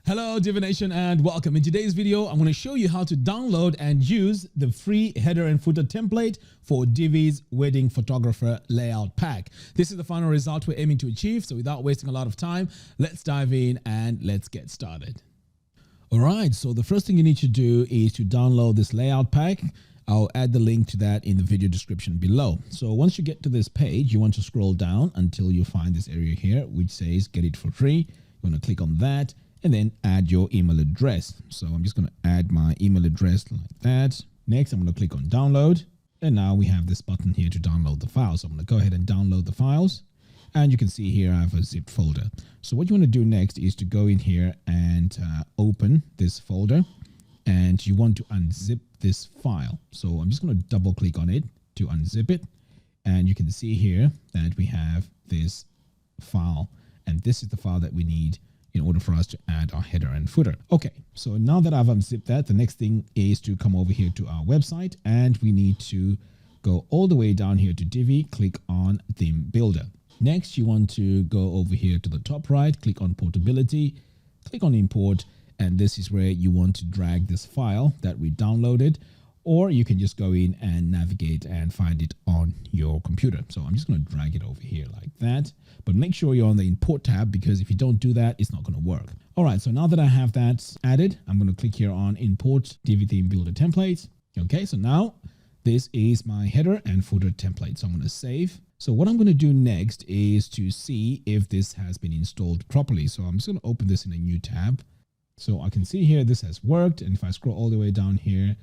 Hello Divination and welcome. In today's video, I'm going to show you how to download and use the free header and footer template for Divi's wedding photographer layout pack. This is the final result we're aiming to achieve. So without wasting a lot of time, let's dive in and let's get started. All right, so the first thing you need to do is to download this layout pack. I'll add the link to that in the video description below. So once you get to this page, you want to scroll down until you find this area here, which says get it for free. You want to click on that and then add your email address. So I'm just going to add my email address like that. Next, I'm going to click on download. And now we have this button here to download the files. So I'm going to go ahead and download the files. And you can see here I have a zipped folder. So what you want to do next is to go in here and open this folder. And you want to unzip this file. So I'm just going to double click on it to unzip it. And you can see here that we have this file. And this is the file that we need in order for us to add our header and footer. Okay, so now that I've unzipped that, the next thing is to come over here to our website and we need to go all the way down here to Divi, click on Theme Builder. Next, you want to go over here to the top right, click on Portability, click on Import, and this is where you want to drag this file that we downloaded, or you can just go in and navigate and find it on your computer. So I'm just going to drag it over here like that, but make sure you're on the import tab because if you don't do that, it's not going to work. All right, so now that I have that added, I'm going to click here on import Divi theme builder template. Okay, so now this is my header and footer template. So I'm going to save. So what I'm going to do next is to see if this has been installed properly. So I'm just going to open this in a new tab. So I can see here this has worked. And if I scroll all the way down here,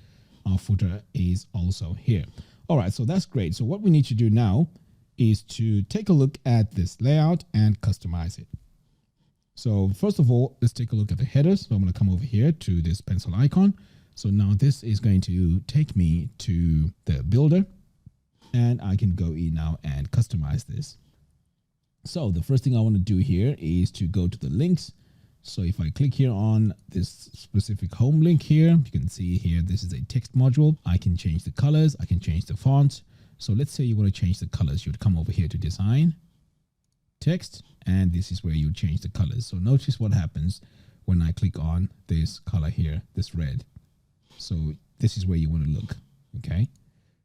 our footer is also here. All right, so that's great. So what we need to do now is to take a look at this layout and customize it. So first of all, let's take a look at the headers. So I'm going to come over here to this pencil icon. So now this is going to take me to the builder and I can go in now and customize this. So the first thing I want to do here is to go to the links. So if I click here on this specific home link here, you can see here, this is a text module. I can change the colors. I can change the font. So let's say you want to change the colors. You would come over here to design, text, and this is where you change the colors. So notice what happens when I click on this color here, this red. So this is where you want to look. Okay.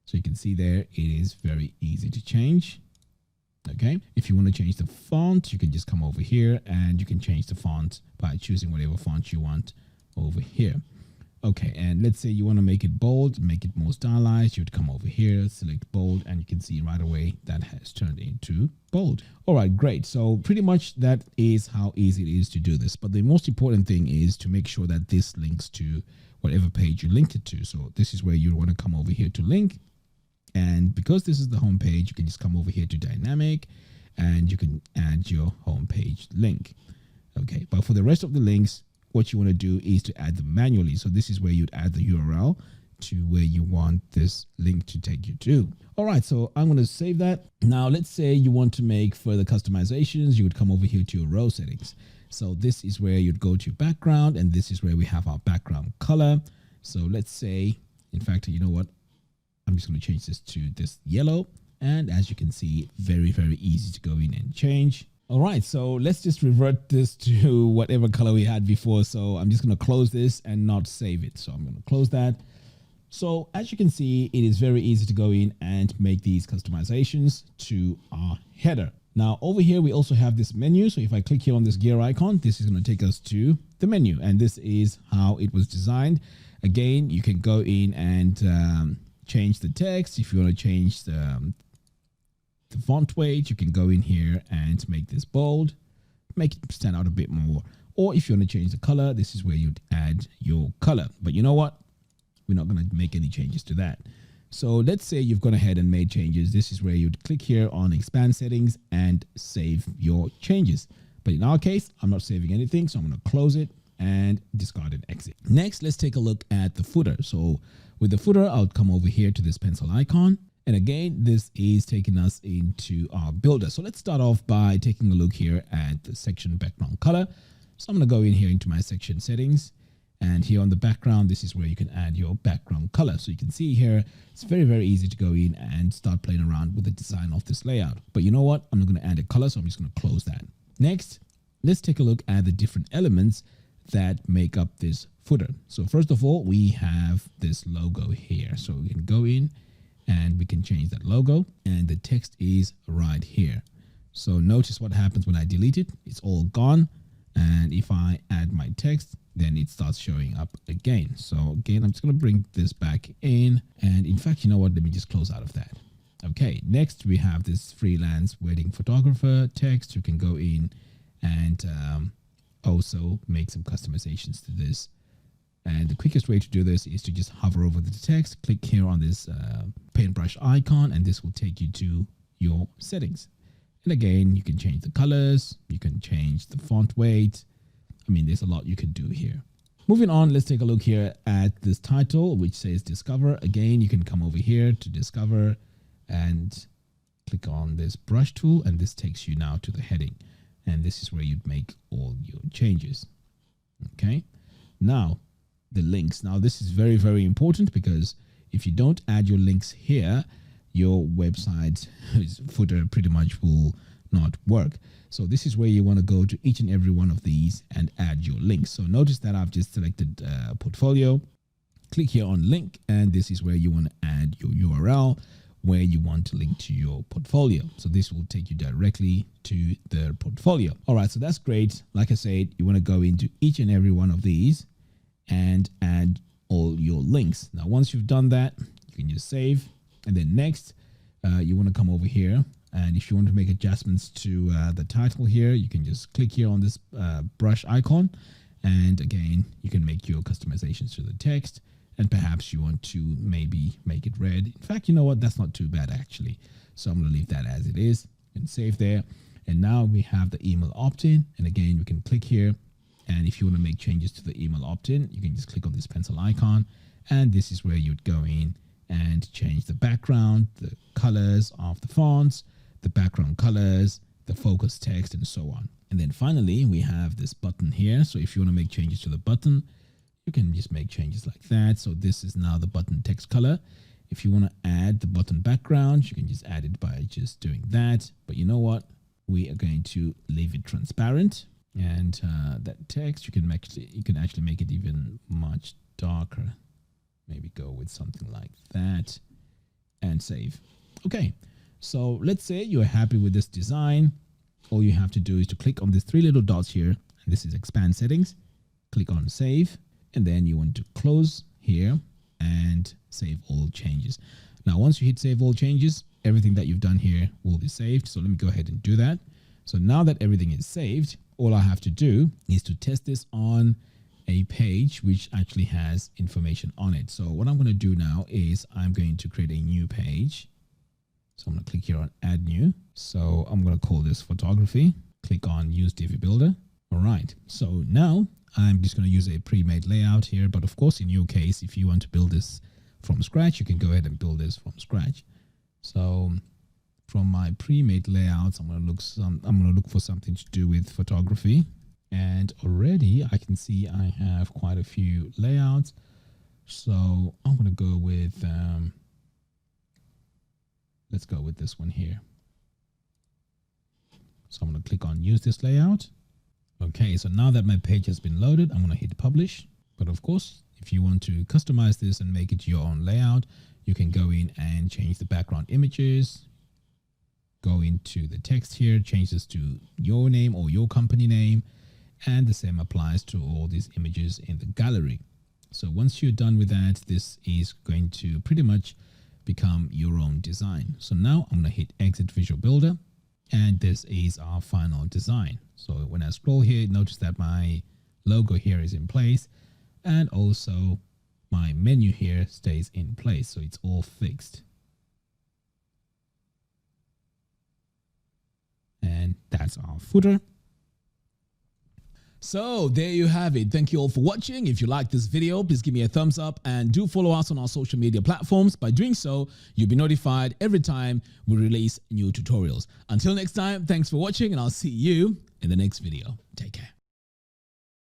So you can see there, it is very easy to change. Okay, if you want to change the font, you can just come over here and you can change the font by choosing whatever font you want over here. Okay, and let's say you want to make it bold, make it more stylized. You would come over here, select bold, and you can see right away that has turned into bold. All right, great. So pretty much that is how easy it is to do this. But the most important thing is to make sure that this links to whatever page you linked it to. So this is where you want to come over here to link. And because this is the home page, you can just come over here to dynamic and you can add your home page link. Okay, but for the rest of the links, what you want to do is to add them manually. So this is where you'd add the URL to where you want this link to take you to. All right, so I'm going to save that. Now, let's say you want to make further customizations. You would come over here to your row settings. So this is where you'd go to background, and this is where we have our background color. So let's say, in fact, you know what? I'm just going to change this to this yellow. And as you can see, very, very easy to go in and change. All right, so let's just revert this to whatever color we had before. So I'm just going to close this and not save it. So I'm going to close that. So as you can see, it is very easy to go in and make these customizations to our header. Now over here, we also have this menu. So if I click here on this gear icon, this is going to take us to the menu. And this is how it was designed. Again, you can go in and change the text. If you want to change the font weight, you can go in here and make this bold, make it stand out a bit more. Or if you want to change the color, this is where you'd add your color. But you know what? We're not going to make any changes to that. So let's say you've gone ahead and made changes. This is where you'd click here on expand settings and save your changes. But in our case, I'm not saving anything. So I'm going to close it and discard and exit. Next, let's take a look at the footer. So with the footer, I'll come over here to this pencil icon. And again, this is taking us into our builder. So let's start off by taking a look here at the section background color. So I'm going to go in here into my section settings. And here on the background, this is where you can add your background color. So you can see here, it's very, very easy to go in and start playing around with the design of this layout. But you know what? I'm not going to add a color, so I'm just going to close that. Next, let's take a look at the different elements that make up this footer. So first of all, we have this logo here. So we can go in and we can change that logo, and the text is right here. So notice what happens when I delete it. It's all gone. And if I add my text, then it starts showing up again. So again, I'm just going to bring this back in. And in fact, you know what? Let me just close out of that. Okay, next we have this freelance wedding photographer text. You can go in and also make some customizations to this. And the quickest way to do this is to just hover over the text, click here on this paintbrush icon, and this will take you to your settings. And again, you can change the colors, you can change the font weight. I mean, there's a lot you can do here. Moving on, let's take a look here at this title, which says Discover. Again, you can come over here to Discover and click on this brush tool, and this takes you now to the heading. And this is where you'd make all your changes. Okay. Now, the links. Now, this is very, very important, because if you don't add your links here, your website footer pretty much will not work. So this is where you want to go to each and every one of these and add your links. So notice that I've just selected portfolio. Click here on link, and this is where you want to add your URL where you want to link to your portfolio. So this will take you directly to the portfolio. All right, so that's great. Like I said, you want to go into each and every one of these and add all your links. Now, once you've done that, you can just save. And then next, you want to come over here. And if you want to make adjustments to the title here, you can just click here on this brush icon. And again, you can make your customizations to the text. And perhaps you want to maybe make it red. In fact, you know what? That's not too bad, actually. So I'm going to leave that as it is and save there. And now we have the email opt-in. And again, we can click here. And if you want to make changes to the email opt-in, you can just click on this pencil icon. And this is where you'd go in and change the background, the colors of the fonts, the background colors, the focus text, and so on. And then finally, we have this button here. So if you want to make changes to the button, you can just make changes like that. So this is now the button text color. If you want to add the button background, you can just add it by just doing that. But you know what? We are going to leave it transparent. And that text, you can actually make it even much darker. Maybe go with something like that and save. Okay, so let's say you're happy with this design. All you have to do is to click on these three little dots here, and this is expand settings. Click on save, and then you want to close here and save all changes. Now, once you hit save all changes, everything that you've done here will be saved. So let me go ahead and do that. So now that everything is saved, all I have to do is to test this on a page which actually has information on it. So what I'm going to do now is I'm going to create a new page. So I'm going to click here on add new. So I'm going to call this photography. Click on use Divi builder. All right. So now I'm just going to use a pre-made layout here. But of course, in your case, if you want to build this from scratch, you can go ahead and build this from scratch. So from my pre-made layouts, I'm going to look for something to do with photography. And already I can see I have quite a few layouts. So I'm going to go with, let's go with this one here. So I'm going to click on use this layout. Okay, so now that my page has been loaded, I'm going to hit publish. But of course, if you want to customize this and make it your own layout, you can go in and change the background images. Go into the text here, change this to your name or your company name. And the same applies to all these images in the gallery. So once you're done with that, this is going to pretty much become your own design. So now I'm going to hit exit Visual Builder, and this is our final design. So when I scroll here, notice that my logo here is in place, and also my menu here stays in place. So it's all fixed. And that's our footer. So there you have it. Thank you all for watching. If you like this video, please give me a thumbs up and do follow us on our social media platforms. By doing so, you'll be notified every time we release new tutorials. Until next time, thanks for watching, and I'll see you in the next video. Take care.